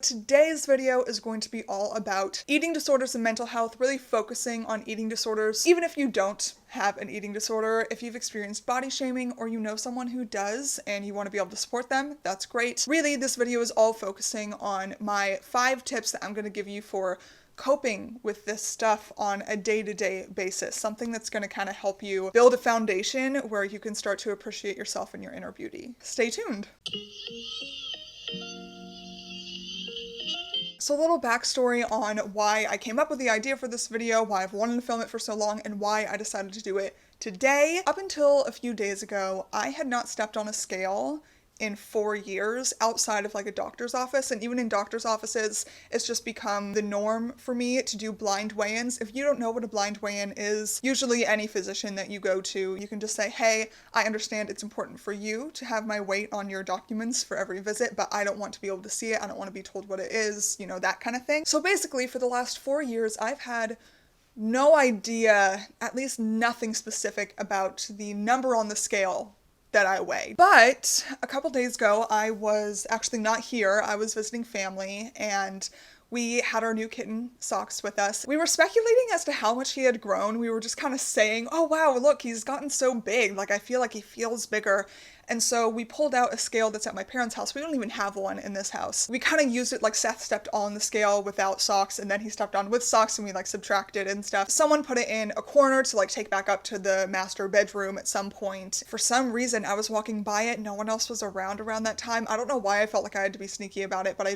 Today's video is going to be all about eating disorders and mental health, really focusing on eating disorders. Even if you don't have an eating disorder, if you've experienced body shaming or you know someone who does and you want to be able to support them, that's great. Really, this video is all focusing on my 5 tips that I'm going to give you for coping with this stuff on a day-to-day basis, something that's going to kind of help you build a foundation where you can start to appreciate yourself and your inner beauty. Stay tuned. So a little backstory on why I came up with the idea for this video, why I've wanted to film it for so long, and why I decided to do it today. Up until a few days ago, I had not stepped on a scale in 4 years outside of like a doctor's office, and even in doctor's offices, it's just become the norm for me to do blind weigh-ins. If you don't know what a blind weigh-in is, usually any physician that you go to, you can just say, hey, I understand it's important for you to have my weight on your documents for every visit, but I don't want to be able to see it. I don't want to be told what it is, you know, that kind of thing. So basically, for the last 4 years, I've had no idea, at least nothing specific about the number on the scale that I weigh. But a couple days ago, I was actually not here. I was visiting family and we had our new kitten, Xoxo, with us. We were speculating as to how much he had grown. We were just kind of saying, oh wow, look, he's gotten so big. Like, I feel like he feels bigger. And so we pulled out a scale that's at my parents' house. We don't even have one in this house. We kind of used it like Seth stepped on the scale without Xoxo, and then he stepped on with Xoxo, and we like subtracted and stuff. Someone put it in a corner to like take back up to the master bedroom at some point. For some reason, I was walking by it. No one else was around that time. I don't know why I felt like I had to be sneaky about it, but I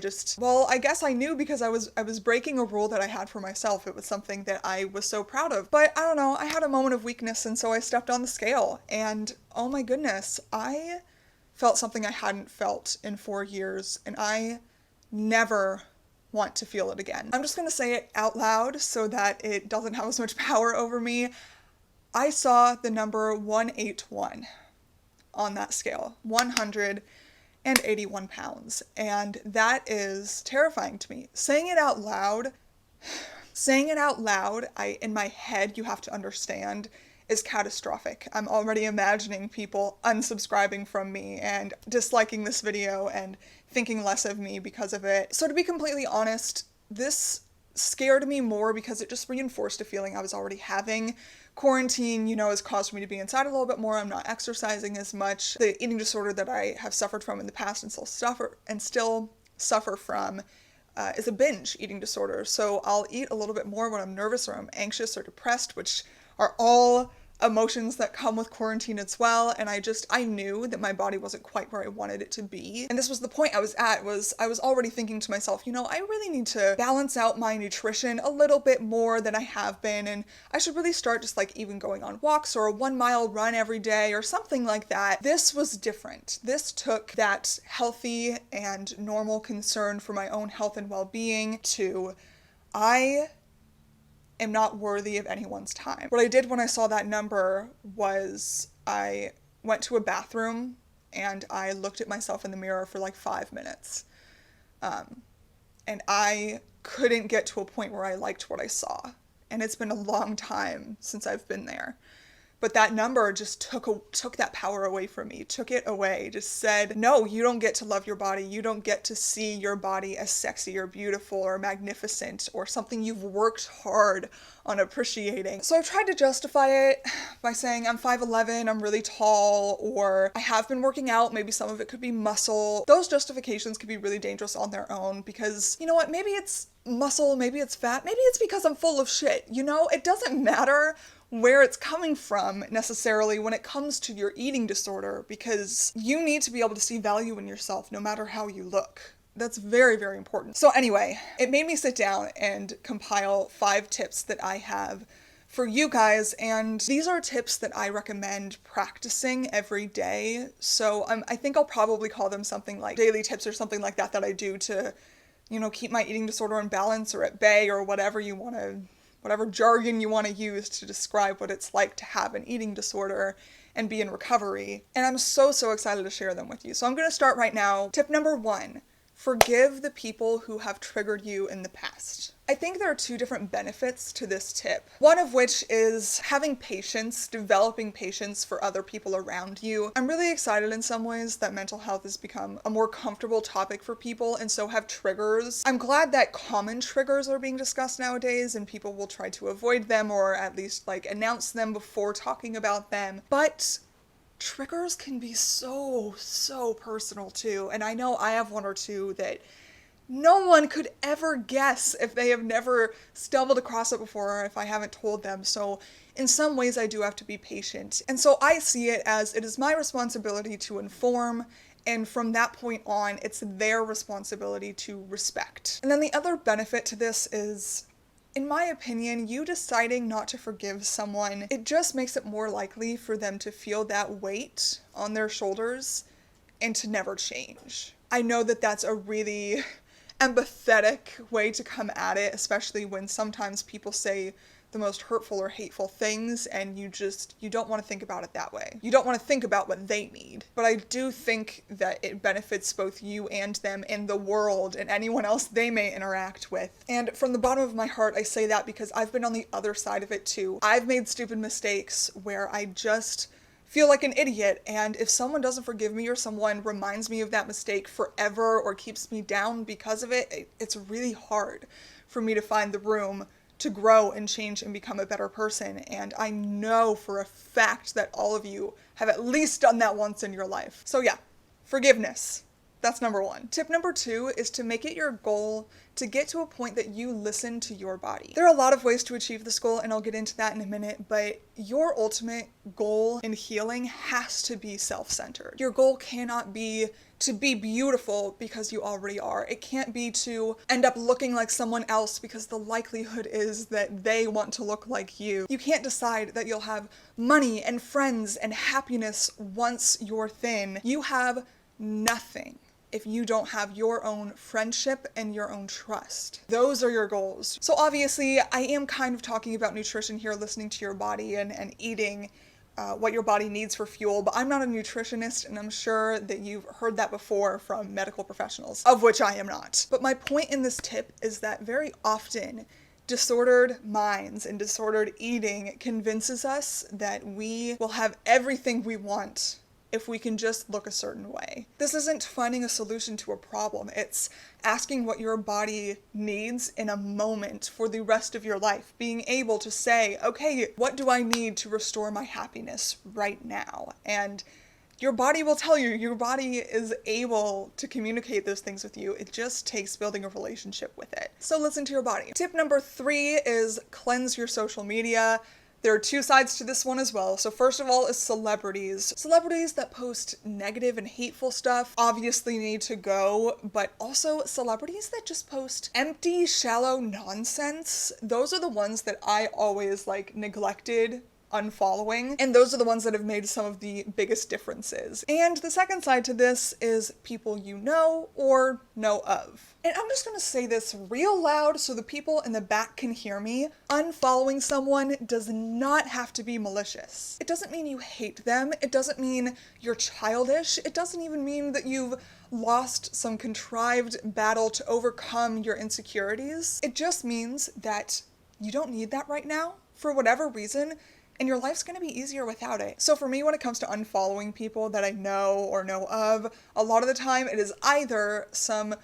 guess I knew because I was breaking a rule that I had for myself. It was something that I was so proud of. But I don't know, I had a moment of weakness, and so I stepped on the scale, and oh my goodness, I felt something I hadn't felt in 4 years, and I never want to feel it again. I'm just gonna say it out loud so that it doesn't have as much power over me. I saw the number 181 on that scale, 181 pounds, and that is terrifying to me. Saying it out loud, in my head, you have to understand, is catastrophic. I'm already imagining people unsubscribing from me and disliking this video and thinking less of me because of it. So to be completely honest, this scared me more because it just reinforced a feeling I was already having. Quarantine, you know, has caused me to be inside a little bit more. I'm not exercising as much. The eating disorder that I have suffered from in the past and still suffer from is a binge eating disorder. So I'll eat a little bit more when I'm nervous or I'm anxious or depressed, which are all emotions that come with quarantine as well. And I knew that my body wasn't quite where I wanted it to be. And this was the point I was at, I was already thinking to myself, you know, I really need to balance out my nutrition a little bit more than I have been. And I should really start just like even going on walks or a 1-mile run every day or something like that. This was different. This took that healthy and normal concern for my own health and well-being to, I am not worthy of anyone's time. What I did when I saw that number was I went to a bathroom and I looked at myself in the mirror for like 5 minutes. And I couldn't get to a point where I liked what I saw. And it's been a long time since I've been there. But that number just took that power away from me, took it away, just said, no, you don't get to love your body. You don't get to see your body as sexy or beautiful or magnificent or something you've worked hard on appreciating. So I've tried to justify it by saying I'm 5'11", I'm really tall, or I have been working out, maybe some of it could be muscle. Those justifications could be really dangerous on their own because, you know what, maybe it's muscle, maybe it's fat, maybe it's because I'm full of shit, you know? It doesn't matter where it's coming from necessarily when it comes to your eating disorder, because you need to be able to see value in yourself no matter how you look. That's very, very important. So anyway, it made me sit down and compile 5 tips that I have for you guys, and these are tips that I recommend practicing every day. So I think I'll probably call them something like daily tips or something like that I do to, you know, keep my eating disorder in balance or at bay or whatever jargon you want to use to describe what it's like to have an eating disorder and be in recovery. And I'm so excited to share them with you. So I'm going to start right now. Tip number 1 Forgive the people who have triggered you in the past. I think there are two different benefits to this tip. One of which is having patience, developing patience for other people around you. I'm really excited in some ways that mental health has become a more comfortable topic for people, and so have triggers. I'm glad that common triggers are being discussed nowadays and people will try to avoid them or at least like announce them before talking about them. But triggers can be so personal too, and I know I have one or two that no one could ever guess if they have never stumbled across it before or if I haven't told them. So in some ways I do have to be patient. And so I see it as it is my responsibility to inform, and from that point on, it's their responsibility to respect. And then the other benefit to this is, in my opinion, you deciding not to forgive someone, it just makes it more likely for them to feel that weight on their shoulders and to never change. I know that that's a really empathetic way to come at it, especially when sometimes people say the most hurtful or hateful things and you don't want to think about it that way. You don't want to think about what they need. But I do think that it benefits both you and them and the world and anyone else they may interact with. And from the bottom of my heart, I say that because I've been on the other side of it too. I've made stupid mistakes where I just feel like an idiot, and if someone doesn't forgive me or someone reminds me of that mistake forever or keeps me down because of it, it's really hard for me to find the room to grow and change and become a better person. And I know for a fact that all of you have at least done that once in your life. So yeah, forgiveness. That's number one. Tip number two is to make it your goal to get to a point that you listen to your body. There are a lot of ways to achieve this goal, and I'll get into that in a minute, but your ultimate goal in healing has to be self-centered. Your goal cannot be to be beautiful because you already are. It can't be to end up looking like someone else because the likelihood is that they want to look like you. You can't decide that you'll have money and friends and happiness once you're thin. You have nothing if you don't have your own friendship and your own trust. Those are your goals. So obviously, I am kind of talking about nutrition here, listening to your body and eating what your body needs for fuel, but I'm not a nutritionist, and I'm sure that you've heard that before from medical professionals, of which I am not. But my point in this tip is that very often, disordered minds and disordered eating convinces us that we will have everything we want if we can just look a certain way. This isn't finding a solution to a problem, it's asking what your body needs in a moment for the rest of your life. Being able to say, okay, what do I need to restore my happiness right now? And your body will tell you, your body is able to communicate those things with you. It just takes building a relationship with it. So listen to your body. Tip number 3 is cleanse your social media. There are two sides to this one as well. So first of all is celebrities. Celebrities that post negative and hateful stuff obviously need to go, but also celebrities that just post empty, shallow nonsense. Those are the ones that I always neglected unfollowing, and those are the ones that have made some of the biggest differences. And the second side to this is people you know or know of. And I'm just gonna say this real loud so the people in the back can hear me. Unfollowing someone does not have to be malicious. It doesn't mean you hate them. It doesn't mean you're childish. It doesn't even mean that you've lost some contrived battle to overcome your insecurities. It just means that you don't need that right now for whatever reason, and your life's gonna be easier without it. So for me, when it comes to unfollowing people that I know or know of, a lot of the time it is either some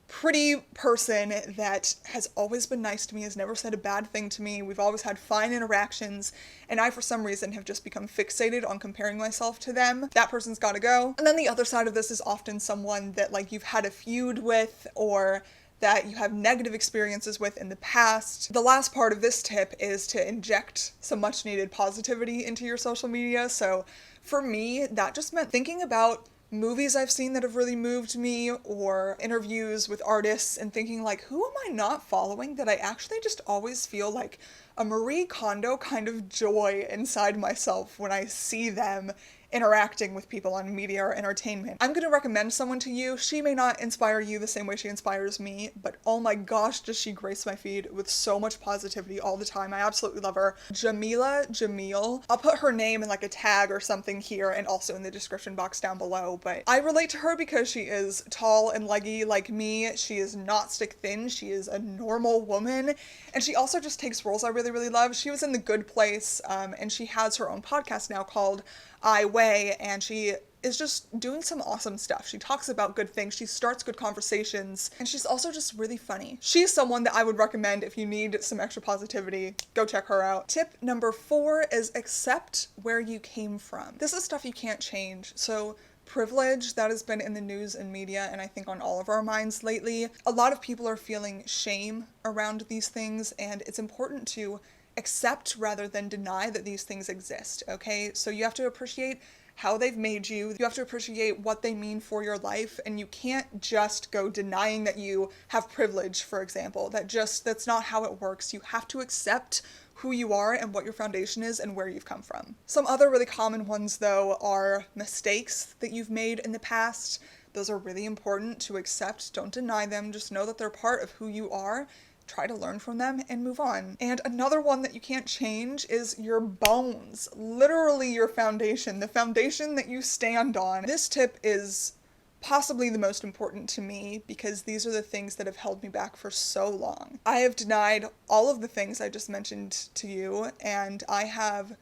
pretty person that has always been nice to me, has never said a bad thing to me, we've always had fine interactions, and I for some reason have just become fixated on comparing myself to them. That person's gotta go. And then the other side of this is often someone that you've had a feud with or that you have negative experiences with in the past. The last part of this tip is to inject some much needed positivity into your social media. So for me, that just meant thinking about movies I've seen that have really moved me or interviews with artists and thinking who am I not following that I actually just always feel like a Marie Kondo kind of joy inside myself when I see them interacting with people on media or entertainment. I'm gonna recommend someone to you. She may not inspire you the same way she inspires me, but oh my gosh, does she grace my feed with so much positivity all the time. I absolutely love her. Jameela Jamil. I'll put her name in like a tag or something here and also in the description box down below, but I relate to her because she is tall and leggy like me. She is not stick thin. She is a normal woman, and she also just takes roles I really, really love. She was in The Good Place, and she has her own podcast now called I Weigh, and she is just doing some awesome stuff. She talks about good things, she starts good conversations, and she's also just really funny. She's someone that I would recommend if you need some extra positivity. Go check her out. Tip number 4 is accept where you came from. This is stuff you can't change. So privilege, that has been in the news and media and I think on all of our minds lately. A lot of people are feeling shame around these things, and it's important to accept rather than deny that these things exist, okay? So you have to appreciate how they've made you. You have to appreciate what they mean for your life, and you can't just go denying that you have privilege, for example. That's not how it works. You have to accept who you are and what your foundation is and where you've come from. Some other really common ones though are mistakes that you've made in the past. Those are really important to accept. Don't deny them. Just know that they're part of who you are. Try to learn from them and move on. And another one that you can't change is your bones. Literally your foundation, the foundation that you stand on. This tip is possibly the most important to me because these are the things that have held me back for so long. I have denied all of the things I just mentioned to you, and I have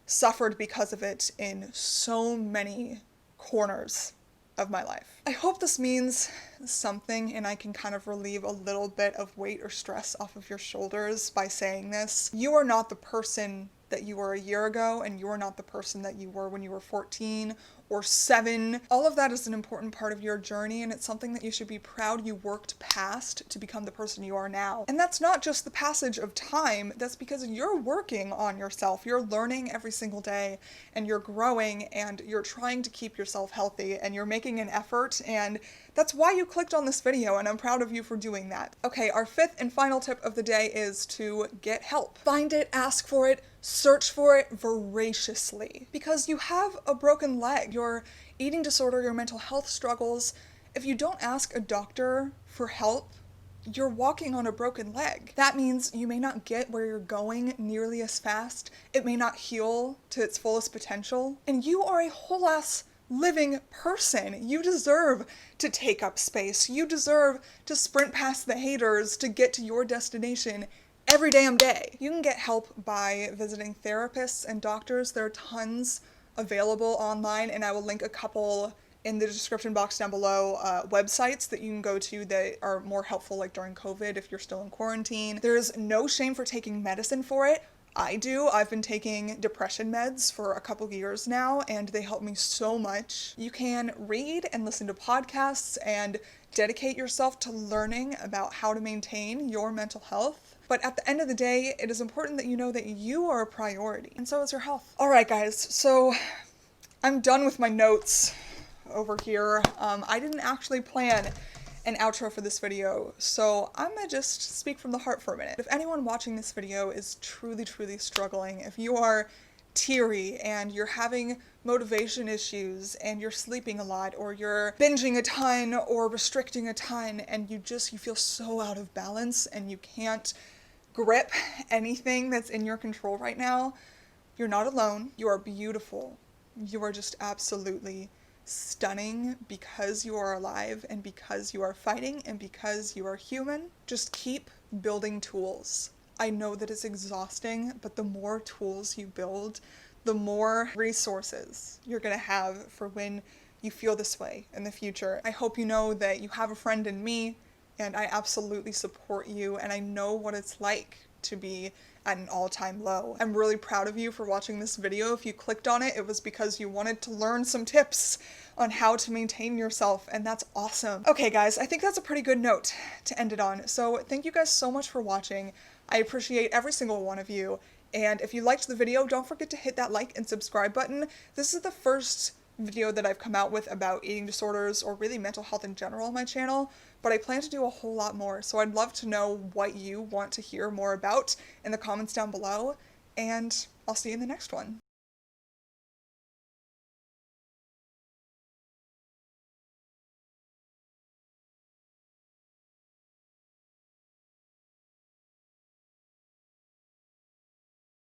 suffered because of it in so many corners of my life. I hope this means something and I can kind of relieve a little bit of weight or stress off of your shoulders by saying this. You are not the person that you were a year ago, and you are not the person that you were when you were 14 or 7. All of that is an important part of your journey, and it's something that you should be proud you worked past to become the person you are now. And that's not just the passage of time, that's because you're working on yourself. You're learning every single day, and you're growing, and you're trying to keep yourself healthy, and you're making an effort, and that's why you clicked on this video, and I'm proud of you for doing that. Okay, our 5th and final tip of the day is to get help. Find it, ask for it, search for it voraciously. Because you have a broken leg, your eating disorder, your mental health struggles. If you don't ask a doctor for help, you're walking on a broken leg. That means you may not get where you're going nearly as fast. It may not heal to its fullest potential. And you are a whole ass living person. You deserve to take up space. You deserve to sprint past the haters to get to your destination every damn day. You can get help by visiting therapists and doctors. There are tons available online, and I will link a couple in the description box down below, websites that you can go to that are more helpful, like during COVID if you're still in quarantine. There's no shame for taking medicine for it. I do. I've been taking depression meds for a couple years now, and they help me so much. You can read and listen to podcasts and dedicate yourself to learning about how to maintain your mental health. But at the end of the day, it is important that you know that you are a priority, and so is your health. All right, guys, so I'm done with my notes over here. I didn't actually plan an outro for this video, so I'm gonna just speak from the heart for a minute. If anyone watching this video is truly, truly struggling, if you are teary and you're having motivation issues and you're sleeping a lot, or you're binging a ton or restricting a ton, and you feel so out of balance and you can't grip anything that's in your control right now, you're not alone. You are beautiful. You are just absolutely stunning because you are alive and because you are fighting and because you are human. Just keep building tools. I know that it's exhausting, but the more tools you build, the more resources you're gonna have for when you feel this way in the future. I hope you know that you have a friend in me, and I absolutely support you, and I know what it's like to be at an all-time low. I'm really proud of you for watching this video. If you clicked on it, it was because you wanted to learn some tips on how to maintain yourself, and that's awesome. Okay guys, I think that's a pretty good note to end it on. So thank you guys so much for watching. I appreciate every single one of you, and if you liked the video, don't forget to hit that like and subscribe button. This is the first video that I've come out with about eating disorders or really mental health in general on my channel, but I plan to do a whole lot more, so I'd love to know what you want to hear more about in the comments down below, and I'll see you in the next one.